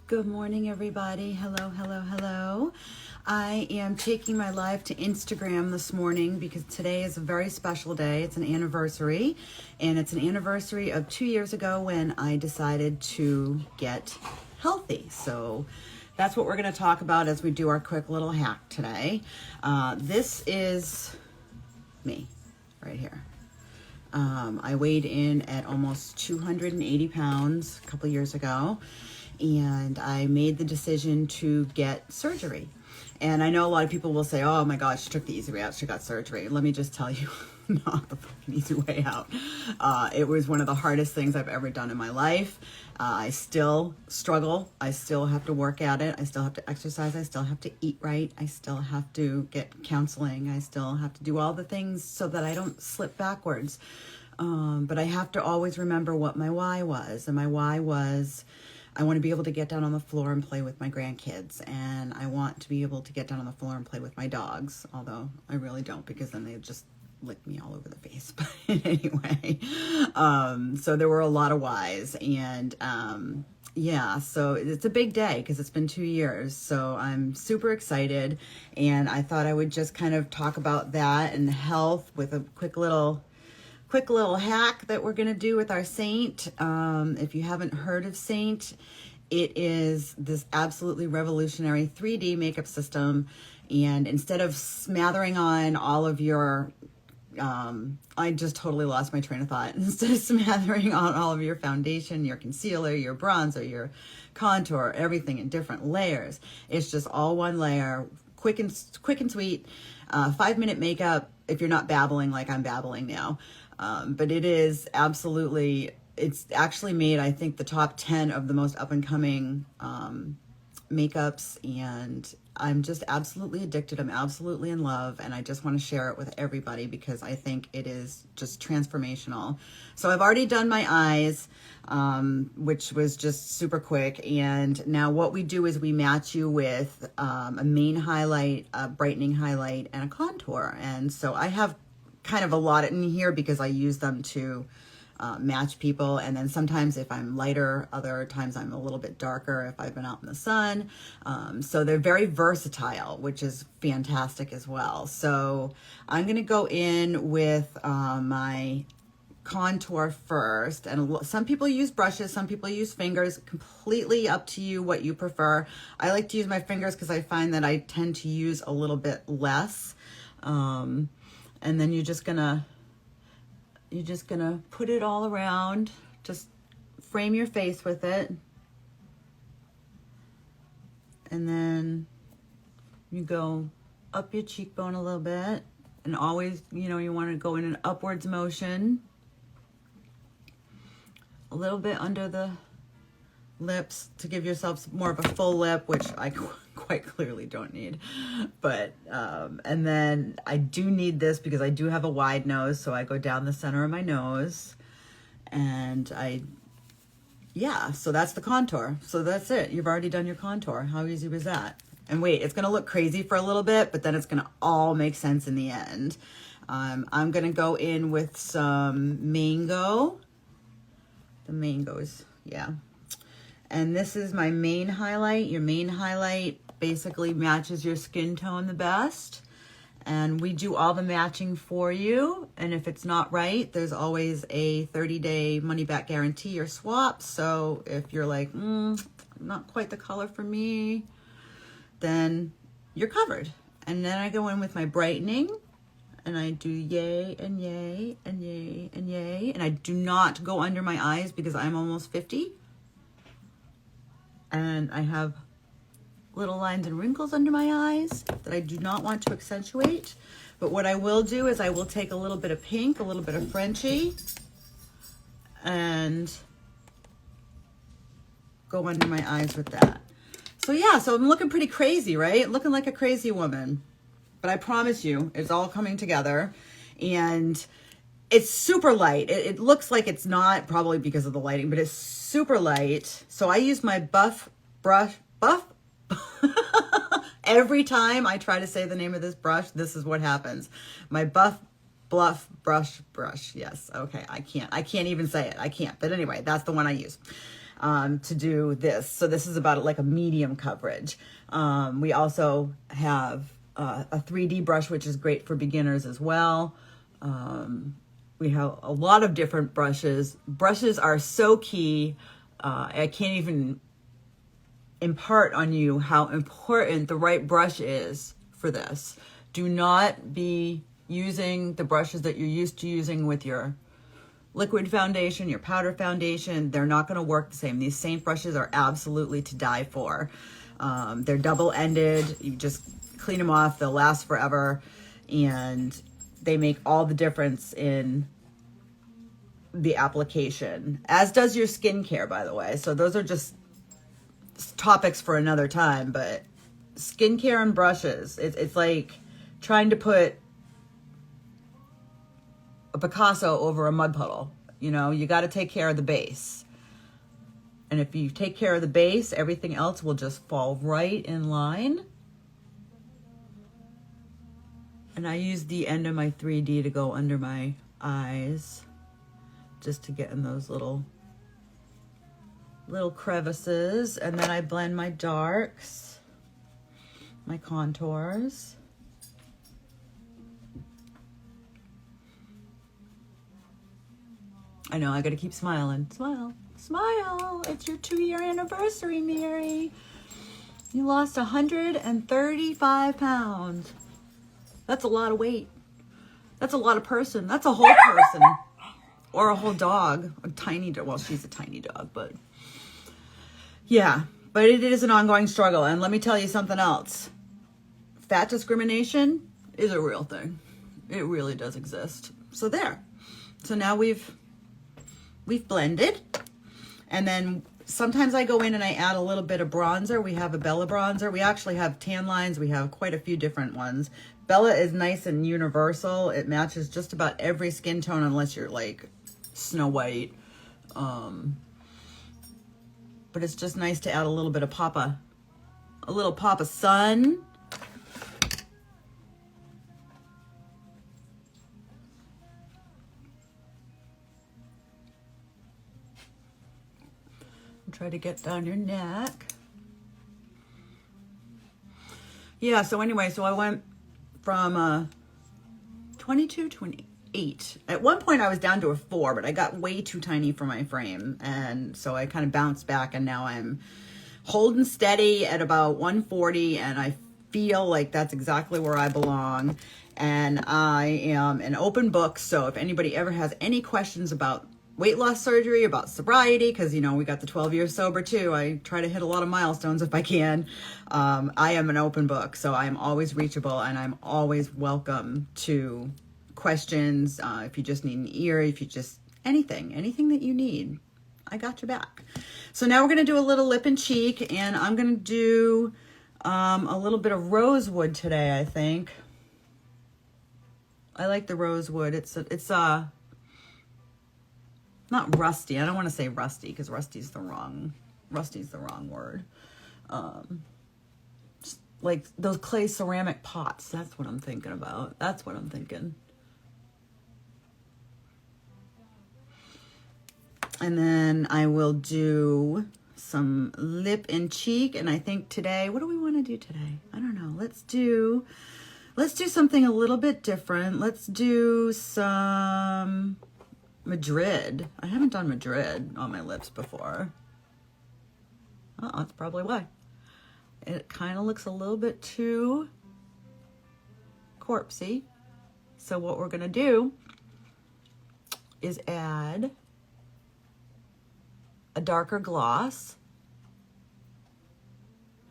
Good morning, everybody. Hello, hello, hello. I am taking my live to Instagram this morning because today is a very special day. It's an anniversary, and it's an anniversary of 2 years ago when I decided to get healthy. So that's what we're going to talk about as we do our quick little hack today. This is me right here. I weighed in at almost 280 pounds a couple years ago, and I made the decision to get surgery. And I know a lot of people will say, oh my gosh, she took the easy way out, she got surgery. Let me just tell you, not the fucking easy way out. It was one of the hardest things I've ever done in my life. I still struggle. I still have to work at it. I still have to exercise. I still have to eat right. I still have to get counseling. I still have to do all the things so that I don't slip backwards. But I have to always remember what my why was. And my why was, I want to be able to get down on the floor and play with my grandkids. And I want to be able to get down on the floor and play with my dogs. Although I really don't, because then they just lick me all over the face. But anyway, so there were a lot of whys. And yeah, so it's a big day because it's been 2 years. So I'm super excited. And I thought I would just kind of talk about that and health with a quick little hack that we're going to do with our Seint. If you haven't heard of Seint, it is this absolutely revolutionary 3D makeup system. And instead of smathering on all of your, I just totally lost my train of thought. Instead of smathering on all of your foundation, your concealer, your bronzer, your contour, everything in different layers, it's just all one layer, quick and sweet, 5-minute makeup if you're not babbling like I'm babbling now. But it is absolutely, it's actually made, I think, the top 10 of the most up-and-coming makeups, and I'm just absolutely addicted. I'm absolutely in love, and I just want to share it with everybody because I think it is just transformational. So I've already done my eyes, which was just super quick, and now what we do is we match you with a main highlight, a brightening highlight, and a contour. And so I have kind of a lot in here because I use them to match people. And then sometimes if I'm lighter, other times I'm a little bit darker if I've been out in the sun. So they're very versatile, which is fantastic as well. So I'm going to go in with my contour first. And some people use brushes, some people use fingers, completely up to you what you prefer. I like to use my fingers because I find that I tend to use a little bit less. And then you're just gonna put it all around, just frame your face with it. And then you go up your cheekbone a little bit, and always, you want to go in an upwards motion. A little bit under the lips to give yourself more of a full lip, which I quite clearly don't need. But and then I do need this because I do have a wide nose, so I go down the center of my nose, and so that's the contour. So that's it. You've already done your contour. How easy was that? And wait, it's gonna look crazy for a little bit, but then it's gonna all make sense in the end. I'm gonna go in with some mango. The mangoes, yeah. And this is my main highlight. Your main highlight basically matches your skin tone the best. And we do all the matching for you. And if it's not right, there's always a 30-day money-back guarantee or swap. So if you're like, not quite the color for me, then you're covered. And then I go in with my brightening. And I do yay and yay and yay and yay. And I do not go under my eyes because I'm almost 50. And I have little lines and wrinkles under my eyes that I do not want to accentuate. But what I will do is I will take a little bit of pink, a little bit of Frenchie, and go under my eyes with that. So yeah, so I'm looking pretty crazy, right? Looking like a crazy woman. But I promise you, it's all coming together. And it's super light. It looks like it's not, probably because of the lighting, but it's super light. So I use my buff brush. Every time I try to say the name of this brush, this is what happens. My buff bluff brush. Yes. Okay. I can't even say it. I can't. But anyway, that's the one I use. to do this. So this is about like a medium coverage. We also have a 3D brush, which is great for beginners as well. We have a lot of different brushes. Brushes are so key. I can't even impart on you how important the right brush is for this. Do not be using the brushes that you're used to using with your liquid foundation, your powder foundation. They're not going to work the same. These Seint brushes are absolutely to die for. They're double-ended. You just clean them off. They'll last forever. And they make all the difference in the application, as does your skincare, by the way. So those are just topics for another time. But skincare and brushes, it's like trying to put a Picasso over a mud puddle. You know, you got to take care of the base. And if you take care of the base, everything else will just fall right in line. And I use the end of my 3D to go under my eyes, just to get in those little crevices. And then I blend my darks, my contours. I know, I gotta keep smiling. Smile, smile. It's your 2-year anniversary, Mary. You lost 135 pounds. That's a lot of weight. That's a lot of person. That's a whole person. Or a whole dog. A tiny dog. Well, she's a tiny dog, but yeah. But it is an ongoing struggle. And let me tell you something else. Fat discrimination is a real thing. It really does exist. So there. So now we've blended. And then sometimes I go in and I add a little bit of bronzer. We have a Bella bronzer. We actually have tan lines. We have quite a few different ones. Bella is nice and universal. It matches just about every skin tone unless you're like Snow White. But it's just nice to add a little bit of a little pop of sun. Try to get down your neck. Yeah, so anyway, so I went from 22 to an 8. At one point I was down to a 4, but I got way too tiny for my frame. And so I kind of bounced back, and now I'm holding steady at about 140, and I feel like that's exactly where I belong. And I am an open book, so if anybody ever has any questions about weight loss surgery, about sobriety, because, you know, we got the 12 years sober too. I try to hit a lot of milestones if I can. I am an open book, so I'm always reachable, and I'm always welcome to questions. If you just need an ear, if you just, anything that you need, I got your back. So now we're going to do a little lip and cheek, and I'm going to do a little bit of rosewood today, I think. I like the rosewood. It's not rusty. I don't want to say rusty because rusty's the wrong word. Like those clay ceramic pots. That's what I'm thinking about. That's what I'm thinking. And then I will do some lip and cheek. And I think today, what do we want to do today? I don't know. Let's do something a little bit different. Let's do some Madrid. I haven't done Madrid on my lips before. Oh, that's probably why. It kind of looks a little bit too corpsey. So what we're going to do is add a darker gloss.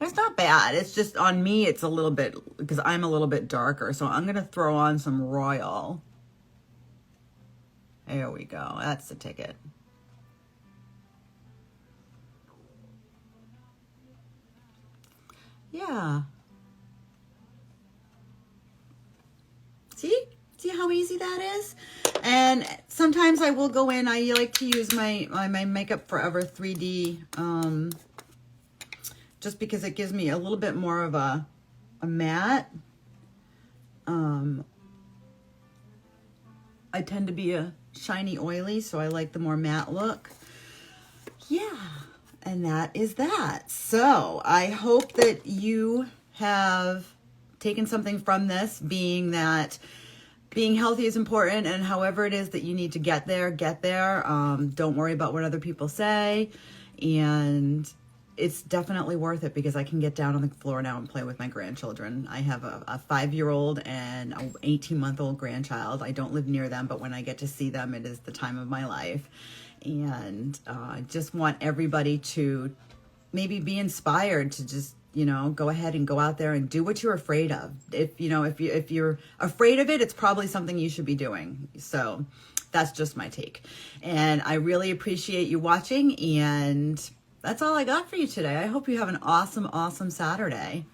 It's not bad. It's just on me, it's a little bit, because I'm a little bit darker. So I'm going to throw on some Royal. There we go. That's the ticket. Yeah. See how easy that is? And sometimes I will go in. I like to use my Makeup Forever 3D, just because it gives me a little bit more of a matte. I tend to be a shiny oily, so I like the more matte look. Yeah, And that is that. So I hope that you have taken something from this, being that being healthy is important, and however it is that you need to get there, get there. Don't worry about what other people say. And it's definitely worth it because I can get down on the floor now and play with my grandchildren. I have a 5-year-old and an 18-month-old grandchild. I don't live near them, but when I get to see them, it is the time of my life. And I just want everybody to maybe be inspired to just, go ahead and go out there and do what you're afraid of. If you're afraid of it, it's probably something you should be doing. So that's just my take. And I really appreciate you watching, and that's all I got for you today. I hope you have an awesome, awesome Saturday.